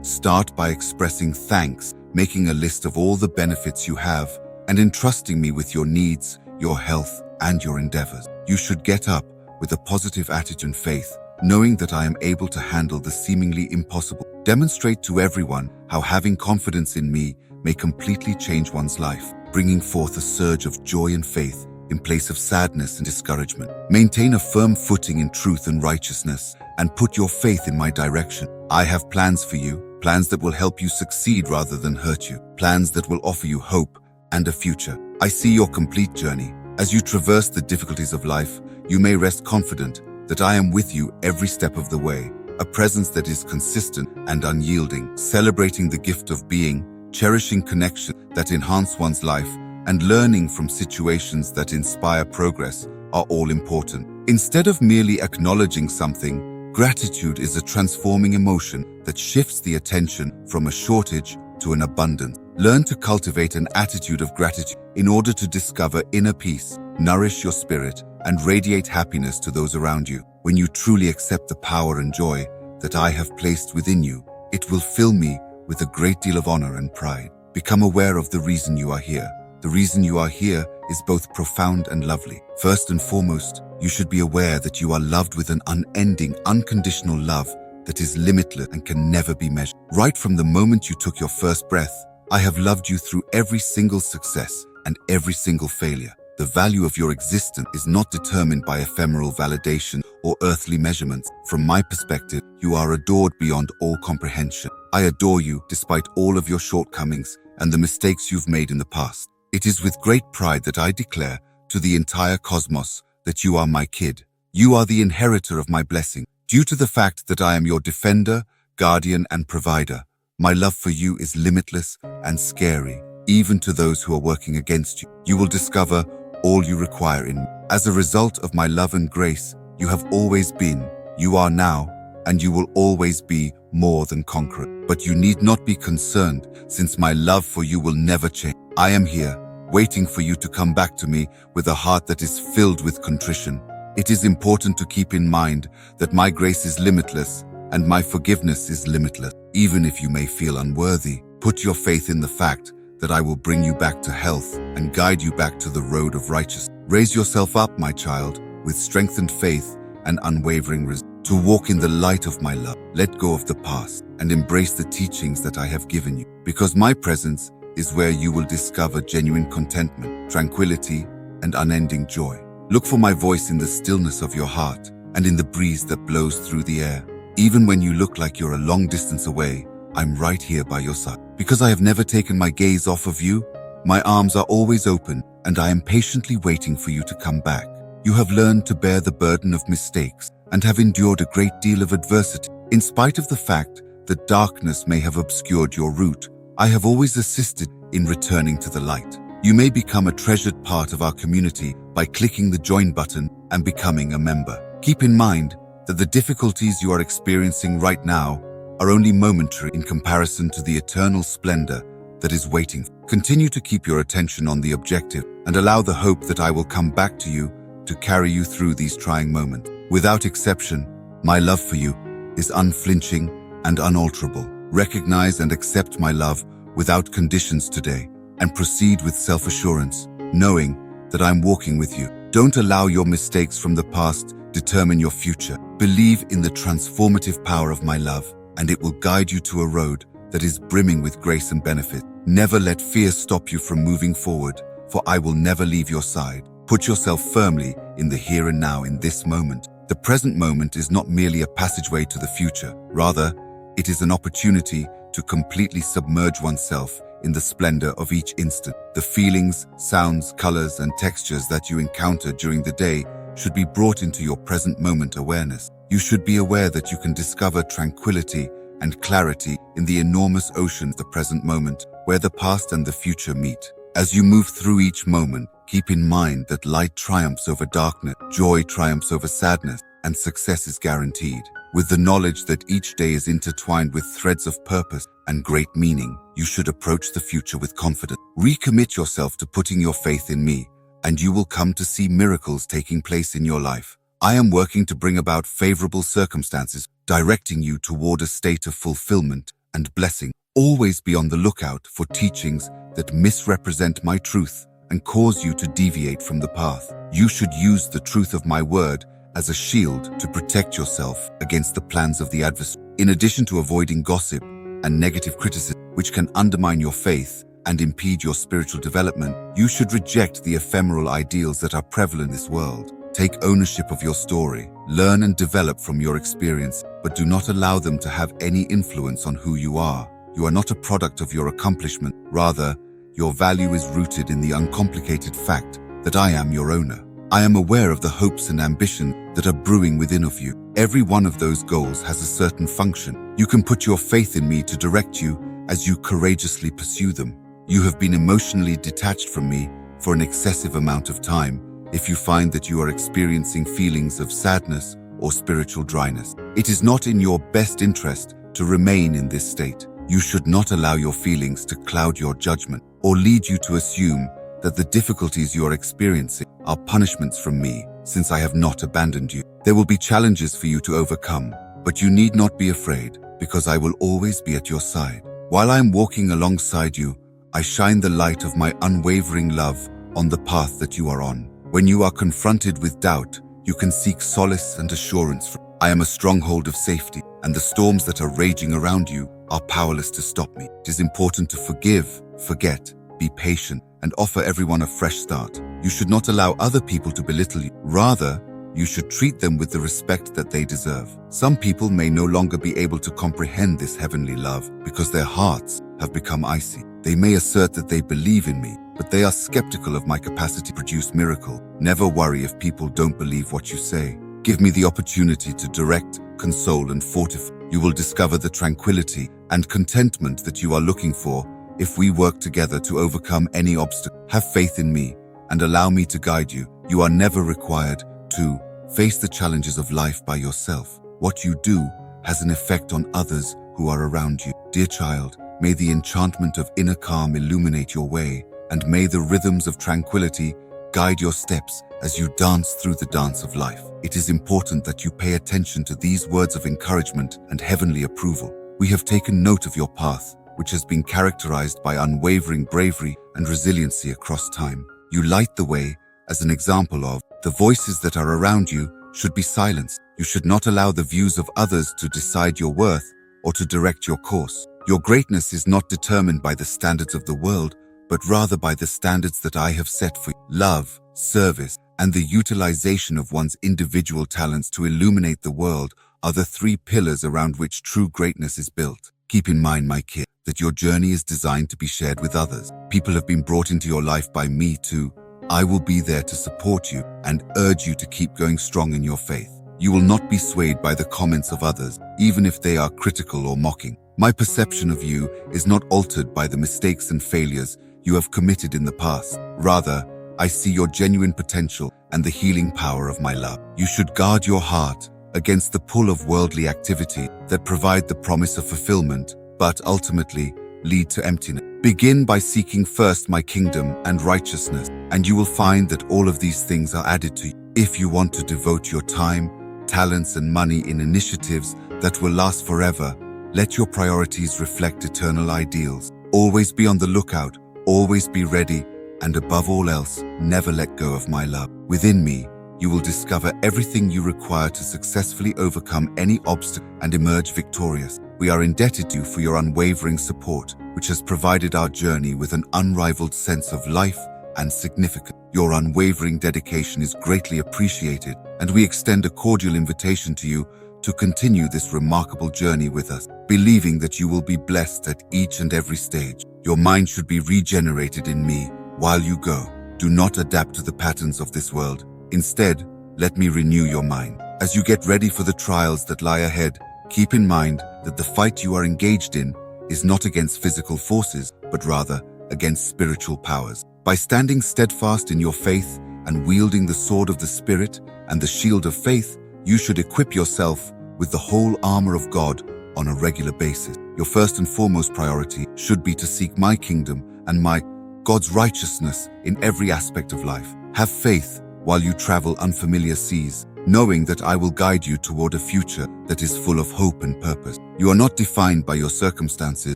A: Start by expressing thanks, making a list of all the benefits you have, and entrusting me with your needs, your health, and your endeavors. You should get up with a positive attitude and faith, knowing that I am able to handle the seemingly impossible. Demonstrate to everyone how having confidence in me may completely change one's life, bringing forth a surge of joy and faith in place of sadness and discouragement. Maintain a firm footing in truth and righteousness, and put your faith in my direction. I have plans for you, plans that will help you succeed rather than hurt you, plans that will offer you hope and a future. I see your complete journey. As you traverse the difficulties of life, you may rest confident that I am with you every step of the way, a presence that is consistent and unyielding, celebrating the gift of being, cherishing connections that enhance one's life, and learning from situations that inspire progress are all important. Instead of merely acknowledging something, gratitude is a transforming emotion that shifts the attention from a shortage to an abundance. Learn to cultivate an attitude of gratitude in order to discover inner peace, nourish your spirit, and radiate happiness to those around you. When you truly accept the power and joy that I have placed within you, it will fill me with a great deal of honor and pride. Become aware of the reason you are here. The reason you are here is both profound and lovely. First and foremost, you should be aware that you are loved with an unending, unconditional love that is limitless and can never be measured. Right from the moment you took your first breath, I have loved you through every single success and every single failure. The value of your existence is not determined by ephemeral validation or earthly measurements. From my perspective, you are adored beyond all comprehension. I adore you despite all of your shortcomings and the mistakes you've made in the past. It is with great pride that I declare to the entire cosmos that you are my kid. You are the inheritor of my blessing. Due to the fact that I am your defender, guardian, and provider, my love for you is limitless and scary, even to those who are working against you. You will discover all you require in me. As a result of my love and grace, you have always been, you are now, and you will always be more than conqueror. But you need not be concerned, since my love for you will never change. I am here, waiting for you to come back to me with a heart that is filled with contrition. It is important to keep in mind that my grace is limitless and my forgiveness is limitless. Even if you may feel unworthy, put your faith in the fact that I will bring you back to health and guide you back to the road of righteousness. Raise yourself up, my child, with strengthened faith and unwavering resolve to walk in the light of my love. Let go of the past and embrace the teachings that I have given you, because my presence is where you will discover genuine contentment, tranquility, and unending joy. Look for my voice in the stillness of your heart and in the breeze that blows through the air. Even when you look like you're a long distance away, I'm right here by your side. Because I have never taken my gaze off of you, my arms are always open and I am patiently waiting for you to come back. You have learned to bear the burden of mistakes and have endured a great deal of adversity. In spite of the fact that darkness may have obscured your route, I have always assisted in returning to the light. You may become a treasured part of our community by clicking the join button and becoming a member. Keep in mind that the difficulties you are experiencing right now are only momentary in comparison to the eternal splendor that is waiting. Continue to keep your attention on the objective and allow the hope that I will come back to you to carry you through these trying moments. Without exception, my love for you is unflinching and unalterable. Recognize and accept my love without conditions today and proceed with self-assurance, knowing that I'm walking with you. Don't allow your mistakes from the past determine your future. Believe in the transformative power of my love, and it will guide you to a road that is brimming with grace and benefit. Never let fear stop you from moving forward, for I will never leave your side. Put yourself firmly in the here and now in this moment. The present moment is not merely a passageway to the future. Rather, it is an opportunity to completely submerge oneself in the splendor of each instant. The feelings, sounds, colors, and textures that you encounter during the day should be brought into your present moment awareness. You should be aware that you can discover tranquility and clarity in the enormous ocean of the present moment, where the past and the future meet. As you move through each moment, keep in mind that light triumphs over darkness, joy triumphs over sadness, and success is guaranteed. With the knowledge that each day is intertwined with threads of purpose and great meaning, you should approach the future with confidence. Recommit yourself to putting your faith in me, and you will come to see miracles taking place in your life. I am working to bring about favorable circumstances, directing you toward a state of fulfillment and blessing. Always be on the lookout for teachings that misrepresent my truth and cause you to deviate from the path. You should use the truth of my word as a shield to protect yourself against the plans of the adversary. In addition to avoiding gossip and negative criticism, which can undermine your faith and impede your spiritual development, you should reject the ephemeral ideals that are prevalent in this world. Take ownership of your story, learn and develop from your experience, but do not allow them to have any influence on who you are. You are not a product of your accomplishment. Rather, your value is rooted in the uncomplicated fact that I am your owner. I am aware of the hopes and ambition that are brewing within of you. Every one of those goals has a certain function. You can put your faith in me to direct you as you courageously pursue them. You have been emotionally detached from me for an excessive amount of time. If you find that you are experiencing feelings of sadness or spiritual dryness, it is not in your best interest to remain in this state. You should not allow your feelings to cloud your judgment or lead you to assume that the difficulties you are experiencing are punishments from me, since I have not abandoned you. There will be challenges for you to overcome, but you need not be afraid, because I will always be at your side. While I am walking alongside you, I shine the light of my unwavering love on the path that you are on. When you are confronted with doubt, you can seek solace and assurance from I am a stronghold of safety, and the storms that are raging around you are powerless to stop me. It is important to forgive, forget, be patient, and offer everyone a fresh start. You should not allow other people to belittle you. Rather, you should treat them with the respect that they deserve. Some people may no longer be able to comprehend this heavenly love because their hearts have become icy. They may assert that they believe in me, but they are skeptical of my capacity to produce miracle. Never worry if people don't believe what you say. Give me the opportunity to direct, console, and fortify. You will discover the tranquility and contentment that you are looking for if we work together to overcome any obstacle. Have faith in me and allow me to guide you. You are never required to face the challenges of life by yourself. What you do has an effect on others who are around you. Dear child, may the enchantment of inner calm illuminate your way, and may the rhythms of tranquility guide your steps as you dance through the dance of life. It is important that you pay attention to these words of encouragement and heavenly approval. We have taken note of your path, which has been characterized by unwavering bravery and resiliency across time. You light the way as an example of the voices that are around you should be silenced. You should not allow the views of others to decide your worth or to direct your course. Your greatness is not determined by the standards of the world, but rather by the standards that I have set for you. Love, service, and the utilization of one's individual talents to illuminate the world are the three pillars around which true greatness is built. Keep in mind, my kid, that your journey is designed to be shared with others. People have been brought into your life by me too. I will be there to support you and urge you to keep going strong in your faith. You will not be swayed by the comments of others, even if they are critical or mocking. My perception of you is not altered by the mistakes and failures you have committed in the past. Rather, I see your genuine potential and the healing power of my love. You should guard your heart against the pull of worldly activity that provide the promise of fulfillment, but ultimately lead to emptiness. Begin by seeking first my kingdom and righteousness, and you will find that all of these things are added to you. If you want to devote your time, talents, and money in initiatives that will last forever, let your priorities reflect eternal ideals. Always be on the lookout, always be ready, and above all else, never let go of my love. Within me, you will discover everything you require to successfully overcome any obstacle and emerge victorious. We are indebted to you for your unwavering support, which has provided our journey with an unrivaled sense of life and significance. Your unwavering dedication is greatly appreciated, and we extend a cordial invitation to you to continue this remarkable journey with us, believing that you will be blessed at each and every stage. Your mind should be regenerated in me while you go. Do not adapt to the patterns of this world. Instead, let me renew your mind. As you get ready for the trials that lie ahead, keep in mind that the fight you are engaged in is not against physical forces, but rather against spiritual powers. By standing steadfast in your faith and wielding the sword of the Spirit and the shield of faith, you should equip yourself with the whole armor of God on a regular basis. Your first and foremost priority should be to seek my kingdom and my God's righteousness in every aspect of life. Have faith while you travel unfamiliar seas, knowing that I will guide you toward a future that is full of hope and purpose. You are not defined by your circumstances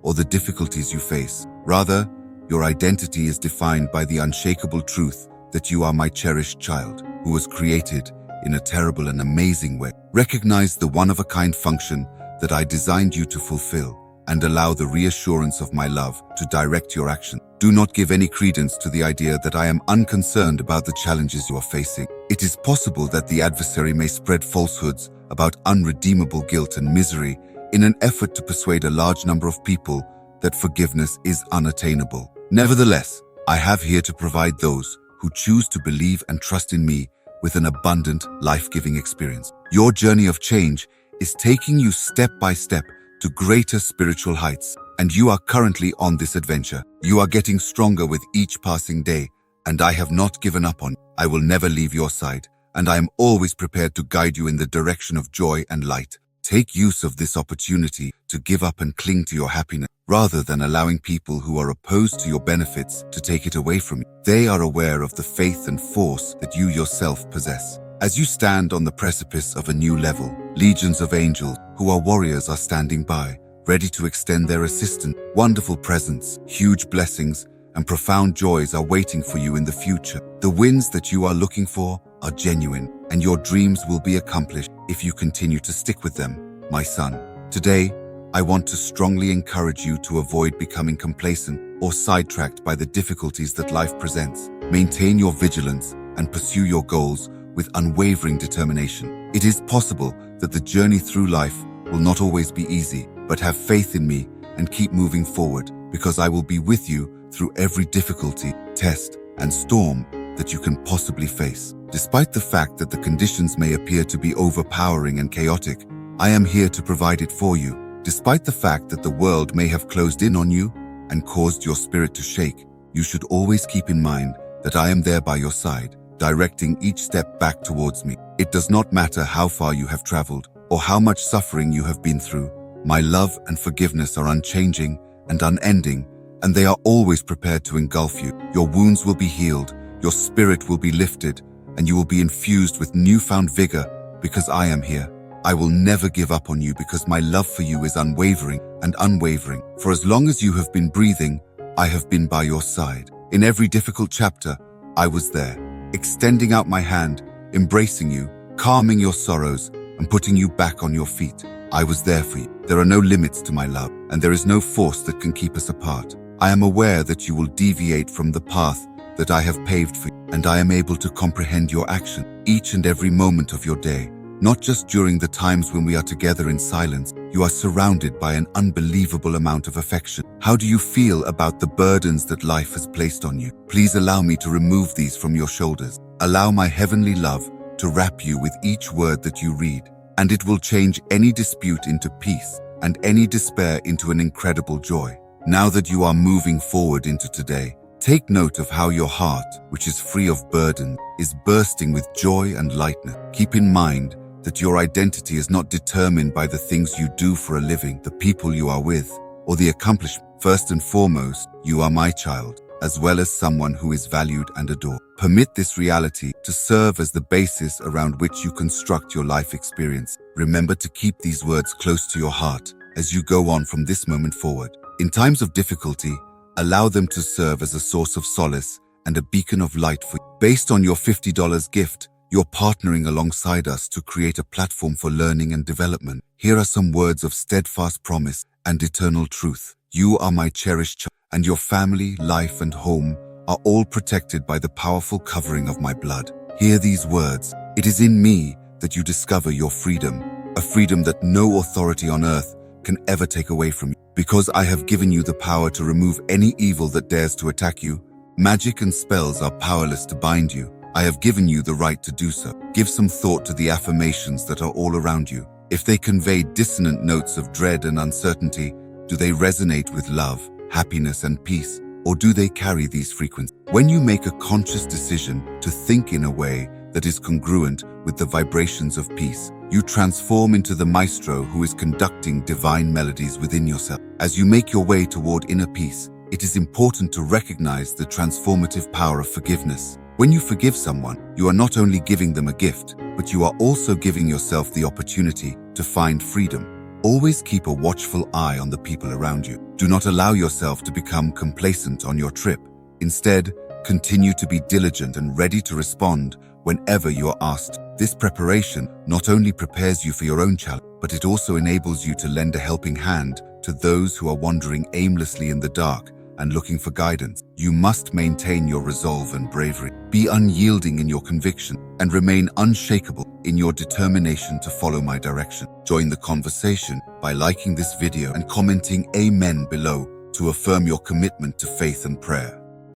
A: or the difficulties you face. Rather, your identity is defined by the unshakable truth that you are my cherished child, who was created in a terrible and amazing way. Recognize the one-of-a-kind function that I designed you to fulfill, and allow the reassurance of my love to direct your action. Do not give any credence to the idea that I am unconcerned about the challenges you are facing. It is possible that the adversary may spread falsehoods about unredeemable guilt and misery in an effort to persuade a large number of people that forgiveness is unattainable. Nevertheless, I have here to provide those who choose to believe and trust in me with an abundant, life-giving experience. Your journey of change is taking you step by step to greater spiritual heights, and you are currently on this adventure. You are getting stronger with each passing day, and I have not given up on you. I will never leave your side, and I am always prepared to guide you in the direction of joy and light. Take use of this opportunity to give up and cling to your happiness, rather than allowing people who are opposed to your benefits to take it away from you. They are aware of the faith and force that you yourself possess. As you stand on the precipice of a new level, legions of angels who are warriors are standing by, ready to extend their assistance. Wonderful presents, huge blessings, and profound joys are waiting for you in the future. The wins that you are looking for are genuine, and your dreams will be accomplished if you continue to stick with them, my son. Today, I want to strongly encourage you to avoid becoming complacent or sidetracked by the difficulties that life presents. Maintain your vigilance and pursue your goals with unwavering determination. It is possible that the journey through life will not always be easy, but have faith in me and keep moving forward, because I will be with you through every difficulty, test, and storm that you can possibly face. Despite the fact that the conditions may appear to be overpowering and chaotic, I am here to provide it for you. Despite the fact that the world may have closed in on you and caused your spirit to shake, you should always keep in mind that I am there by your side, directing each step back towards me. It does not matter how far you have traveled or how much suffering you have been through. My love and forgiveness are unchanging and unending, and they are always prepared to engulf you. Your wounds will be healed, your spirit will be lifted, and you will be infused with newfound vigor because I am here. I will never give up on you because my love for you is unwavering and unwavering. For as long as you have been breathing, I have been by your side. In every difficult chapter, I was there, extending out my hand, embracing you, calming your sorrows, and putting you back on your feet. I was there for you. There are no limits to my love, and there is no force that can keep us apart. I am aware that you will deviate from the path that I have paved for you, and I am able to comprehend your action each and every moment of your day. Not just during the times when we are together in silence, you are surrounded by an unbelievable amount of affection. How do you feel about the burdens that life has placed on you? Please allow me to remove these from your shoulders. Allow my heavenly love to wrap you with each word that you read, and it will change any dispute into peace and any despair into an incredible joy. Now that you are moving forward into today, take note of how your heart, which is free of burden, is bursting with joy and lightness. Keep in mind that your identity is not determined by the things you do for a living, the people you are with, or the accomplishment. First and foremost, you are my child, as well as someone who is valued and adored. Permit this reality to serve as the basis around which you construct your life experience. Remember to keep these words close to your heart as you go on from this moment forward. In times of difficulty, allow them to serve as a source of solace and a beacon of light for you. Based on your $50 gift, you're partnering alongside us to create a platform for learning and development. Here are some words of steadfast promise and eternal truth. You are my cherished child, and your family, life, and home are all protected by the powerful covering of my blood. Hear these words. It is in me that you discover your freedom, a freedom that no authority on earth can ever take away from you. Because I have given you the power to remove any evil that dares to attack you, magic and spells are powerless to bind you. I have given you the right to do so. Give some thought to the affirmations that are all around you. If they convey dissonant notes of dread and uncertainty, do they resonate with love, happiness, and peace, or do they carry these frequencies? When you make a conscious decision to think in a way that is congruent with the vibrations of peace, You transform into the maestro who is conducting divine melodies within yourself. As you make your way toward inner peace, it is important to recognize the transformative power of forgiveness. When you forgive someone, you are not only giving them a gift, but you are also giving yourself the opportunity to find freedom. Always keep a watchful eye on the people around you. Do not allow yourself to become complacent on your trip. Instead, continue to be diligent and ready to respond whenever you are asked. This preparation not only prepares you for your own challenge, but it also enables you to lend a helping hand to those who are wandering aimlessly in the dark and looking for guidance. You must maintain your resolve and bravery. Be unyielding in your conviction and remain unshakable in your determination to follow my direction. Join the conversation by liking this video and commenting Amen below to affirm your commitment to faith and prayer.